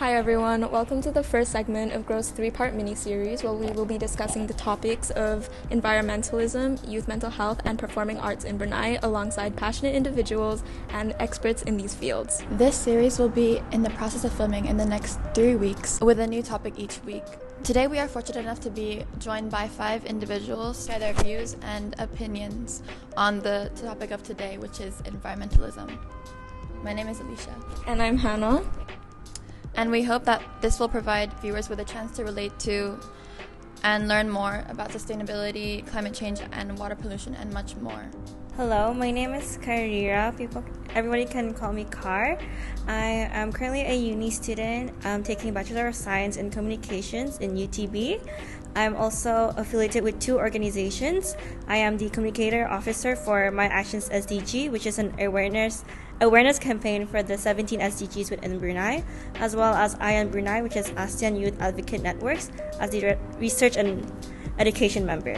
Hi everyone, welcome to the first segment of Grow's three-part mini-series where we will be discussing the topics of environmentalism, youth mental health, and performing arts in Brunei alongside passionate individuals and experts in these fields. This series will be in the process of filming in the next 3 weeks with a new topic each week. Today we are fortunate enough to be joined by 5 individuals to share their views and opinions on the topic of today, which is environmentalism. My name is Alisha. And I'm Hana. And we hope that this will provide viewers with a chance to relate to and learn more about sustainability, climate change, and water pollution, and much more. Hello, my name is Qarirah. Everybody can call me Kar. I am currently a uni student. I'm taking a Bachelor of Science in Communications in UTB. I'm also affiliated with 2 organizations. I am the Communicator Officer for My Actions SDG, which is an awareness campaign for the 17 SDGs within Brunei, as well as IAN Brunei, which is ASEAN Youth Advocate Networks, as the research and education member.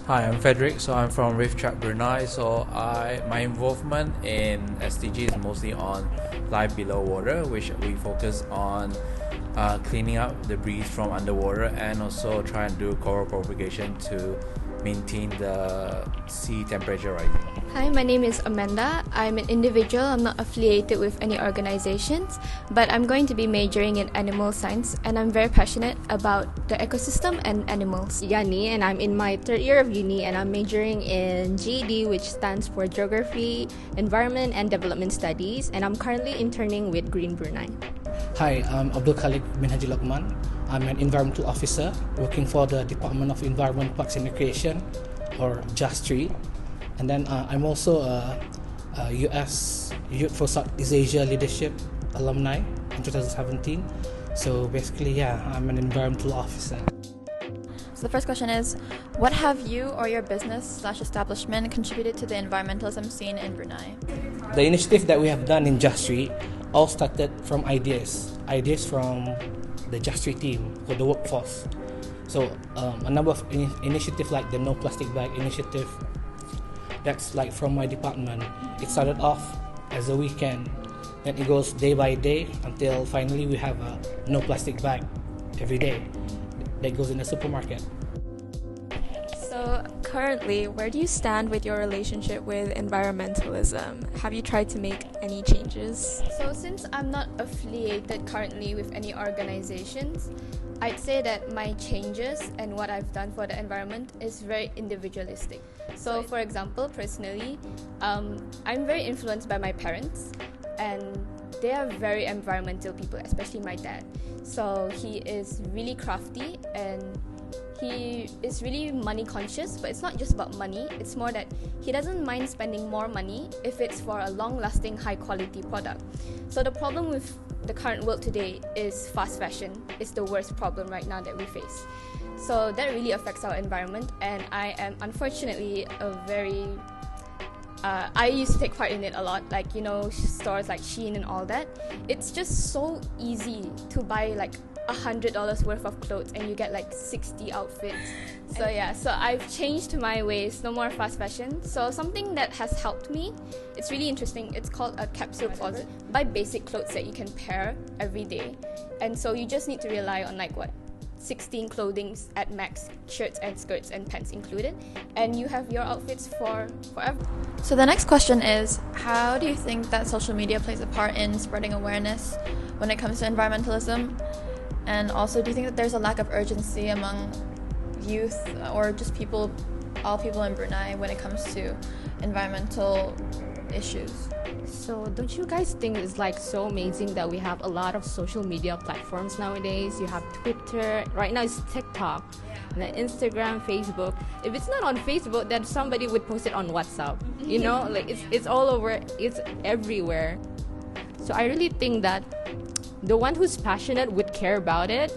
Hi, I'm Frederick. So I'm from Reef Track Brunei. So my involvement in SDG is mostly on life below water, which we focus on cleaning up debris from underwater and also try and do coral propagation to maintain the sea temperature rising. Hi, my name is Amanda. I'm an individual. I'm not affiliated with any organizations, but I'm going to be majoring in animal science, and I'm very passionate about the ecosystem and animals. Azyani, and I'm in my 3rd year of uni, and I'm majoring in GED, which stands for Geography, Environment and Development Studies, and I'm currently interning with Green Brunei. Hi, I'm Khaliq bin Haji Lokman. I'm an environmental officer working for the Department of Environment, Parks and Recreation, or JASTRE. And then I'm also a US Youth for Southeast Asia Leadership alumni in 2017. So basically, I'm an environmental officer. So the first question is, what have you or your business/establishment contributed to the environmentalism scene in Brunei? The initiative that we have done in JASTRE all started from ideas from the JASTRE team for the workforce. So a number of initiatives like the No Plastic Bag initiative, that's like from my department. It started off as a weekend, then it goes day by day until finally we have a no plastic bag every day that goes in the supermarket. So currently, where do you stand with your relationship with environmentalism? Have you tried to make any changes? So since I'm not affiliated currently with any organizations, I'd say that my changes and what I've done for the environment is very individualistic. So for example, personally, I'm very influenced by my parents, and they are very environmental people, especially my dad. So he is really crafty and he is really money conscious, but it's not just about money. It's more that he doesn't mind spending more money if it's for a long-lasting, high-quality product. So the problem with the current world today is fast fashion. It's the worst problem right now that we face. So that really affects our environment, and I am unfortunately I used to take part in it a lot, like, stores like Shein and all that. It's just so easy to buy like $100 worth of clothes and you get like 60 outfits. So I've changed my ways, no more fast fashion. So something that has helped me, it's really interesting, it's called a capsule closet. Buy basic clothes that you can pair every day, and so you just need to rely on 16 clothings at max, shirts and skirts and pants included, and you have your outfits for forever. So the next question is, how do you think that social media plays a part in spreading awareness when it comes to environmentalism? And also, do you think that there's a lack of urgency among youth or just all people in Brunei when it comes to environmental issues? So don't you guys think it's so amazing that we have a lot of social media platforms nowadays? You have Twitter, right now it's TikTok, and then Instagram, Facebook. If it's not on Facebook, then somebody would post it on WhatsApp. It's all over, it's everywhere. So I really think that the one who's passionate would care about it,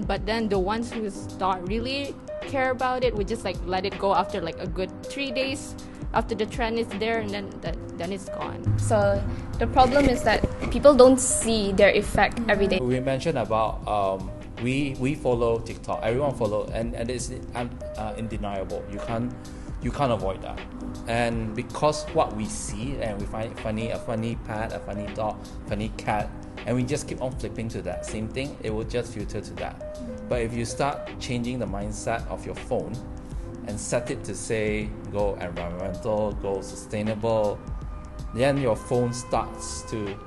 but then the ones who don't really care about it would just let it go after a good 3 days after the trend is there, and then it's gone. So the problem is that people don't see their effect every day. We mentioned about we follow TikTok. Everyone follow, and it's undeniable. You can't avoid that. And because what we see and we find it funny, a funny pet, a funny dog, funny cat, and we just keep on flipping to that same thing, it will just filter to that. But if you start changing the mindset of your phone and set it to say go environmental, go sustainable, then your phone starts to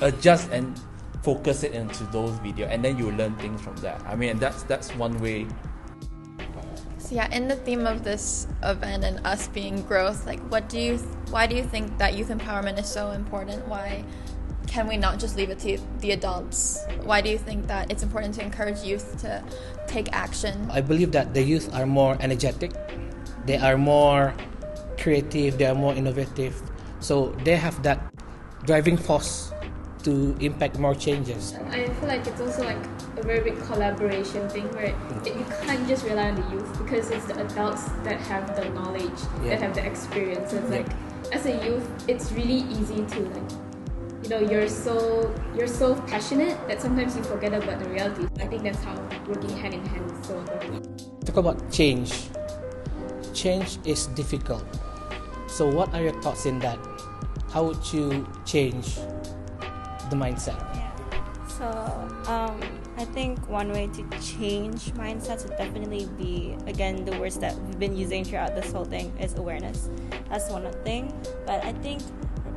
adjust and focus it into those videos, and then you learn things from that. I mean, that's one way. So yeah, in the theme of this event and us being growth, like why do you think that youth empowerment is so important? Why can we not just leave it to the adults? Why do you think that it's important to encourage youth to take action? I believe that the youth are more energetic, they are more creative, they are more innovative, so they have that driving force to impact more changes. I feel like it's also like a very big collaboration thing where you can't just rely on the youth, because it's the adults that have the knowledge, that have the experience. So it's like, as a youth, it's really easy to like, you know, you're so passionate that sometimes you forget about the reality. I think that's how working hand in hand is so important. Talk about change. Change is difficult. So what are your thoughts in that? How would you change the mindset? So I think one way to change mindsets would definitely be, again, the words that we've been using throughout this whole thing is awareness. That's one thing. But I think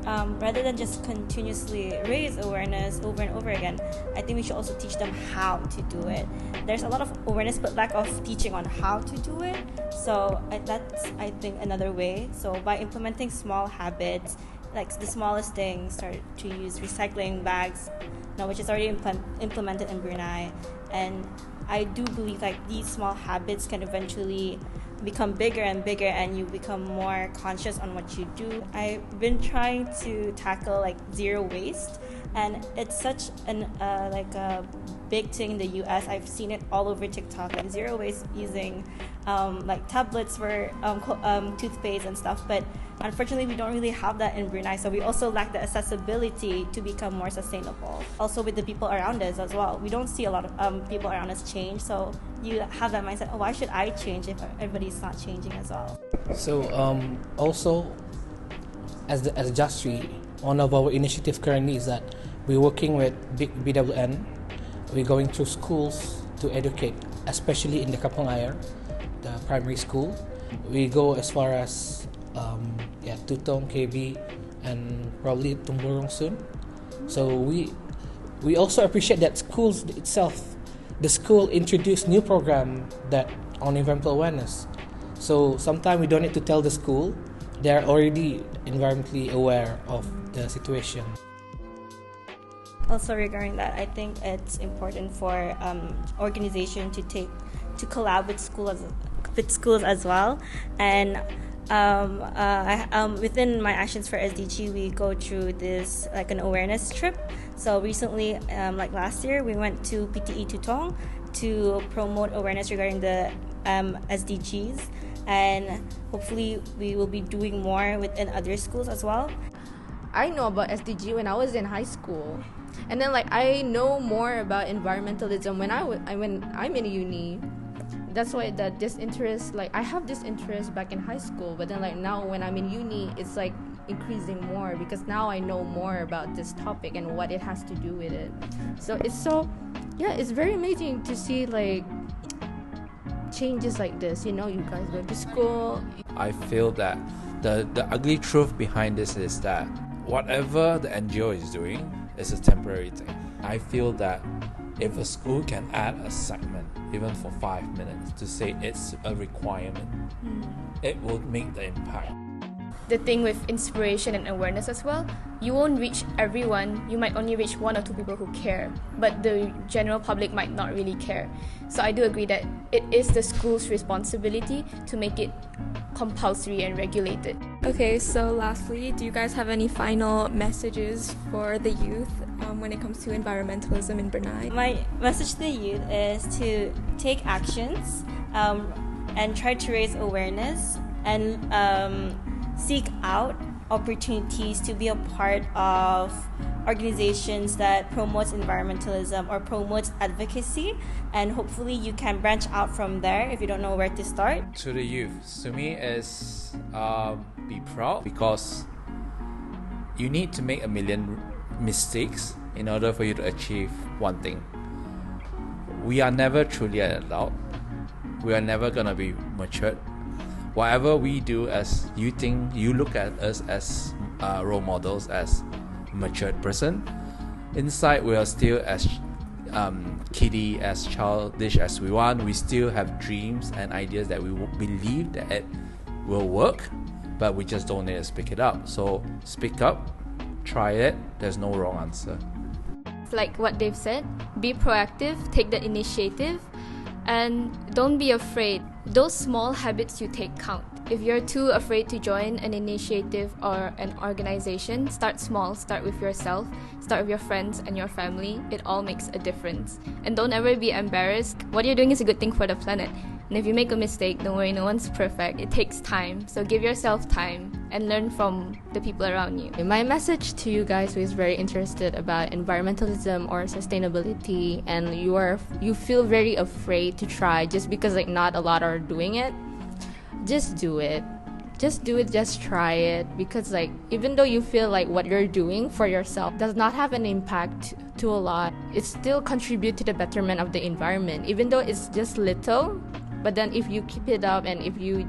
rather than just continuously raise awareness over and over again, I think we should also teach them how to do it. There's a lot of awareness but lack of teaching on how to do it. So that's, I think, another way. So by implementing small habits, like the smallest things, start to use recycling bags, which is already implemented in Brunei. And I do believe like these small habits can eventually become bigger and bigger, and you become more conscious on what you do. I've been trying to tackle like zero waste, and it's such an like a big thing in the US. I've seen it all over TikTok, like zero waste using like tablets for toothpaste and stuff. But unfortunately, we don't really have that in Brunei, so we also lack the accessibility to become more sustainable. Also with the people around us as well, we don't see a lot of people around us change, so you have that mindset, oh, why should I change if everybody's not changing as well? So also, as a Justry, one of our initiatives currently is that we're working with BWN. We're going through schools to educate, especially in the Kampung Air, the primary school. We go as far as Tutong, KB, and probably Tumburong soon. So we also appreciate that schools itself, the school introduced new program that on environmental awareness. So sometimes we don't need to tell the school; they are already environmentally aware of the situation. Also regarding that, I think it's important for organization to collab with schools as well. And within my actions for SDG, we go through this like an awareness trip. So recently, like last year, we went to PTE Tutong to promote awareness regarding the SDGs, and hopefully we will be doing more within other schools as well. I know about SDG when I was in high school, and then like I know more about environmentalism when I'm in uni. That's why this interest, like I have this interest back in high school, but then like now when I'm in uni, it's like increasing more because now I know more about this topic and what it has to do with it. So it's very amazing to see like changes like this. You know, you guys go to school. I feel that the ugly truth behind this is that whatever the NGO is doing is a temporary thing. I feel that if a school can add a segment, even for 5 minutes, to say it's a requirement, it will make the impact. The thing with inspiration and awareness as well, you won't reach everyone. You might only reach 1 or 2 people who care, but the general public might not really care. So I do agree that it is the school's responsibility to make it compulsory and regulated. Okay, so lastly, do you guys have any final messages for the youth when it comes to environmentalism in Brunei? My message to the youth is to take actions and try to raise awareness and seek out opportunities to be a part of organizations that promotes environmentalism or promotes advocacy, and hopefully you can branch out from there if you don't know where to start. To the youth, to me is be proud, because you need to make a million mistakes in order for you to achieve one thing. We are never truly an adult. We are never gonna be matured. Whatever we do, as you think, you look at us as role models, as matured person. Inside, we are still as kiddie, as childish as we want. We still have dreams and ideas that we believe that it will work, but we just don't need to speak it up. So speak up, try it. There's no wrong answer. Like what they've said, be proactive, take the initiative, and don't be afraid. Those small habits you take count. If you're too afraid to join an initiative or an organization, start small, start with yourself, start with your friends and your family. It all makes a difference. And don't ever be embarrassed. What you're doing is a good thing for the planet. And if you make a mistake, don't worry, no one's perfect. It takes time. So give yourself time and learn from the people around you. My message to you guys who is very interested about environmentalism or sustainability and you feel very afraid to try just because like not a lot are doing it, just do it. Just do it, just try it, because like even though you feel like what you're doing for yourself does not have an impact to a lot, it still contribute to the betterment of the environment, even though it's just little. But then if you keep it up and if you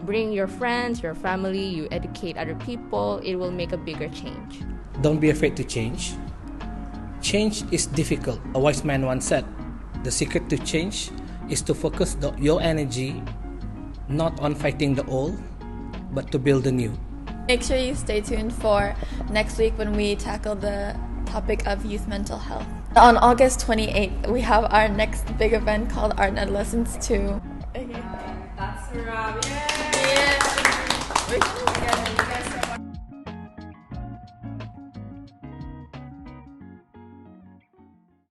bring your friends, your family, you educate other people, it will make a bigger change. Don't be afraid to change. Change is difficult. A wise man once said, the secret to change is to focus your energy not on fighting the old, but to build the new. Make sure you stay tuned for next week when we tackle the topic of youth mental health. On August 28th, we have our next big event called Art and Adolescence 2. Okay. That's a wrap. Yeah.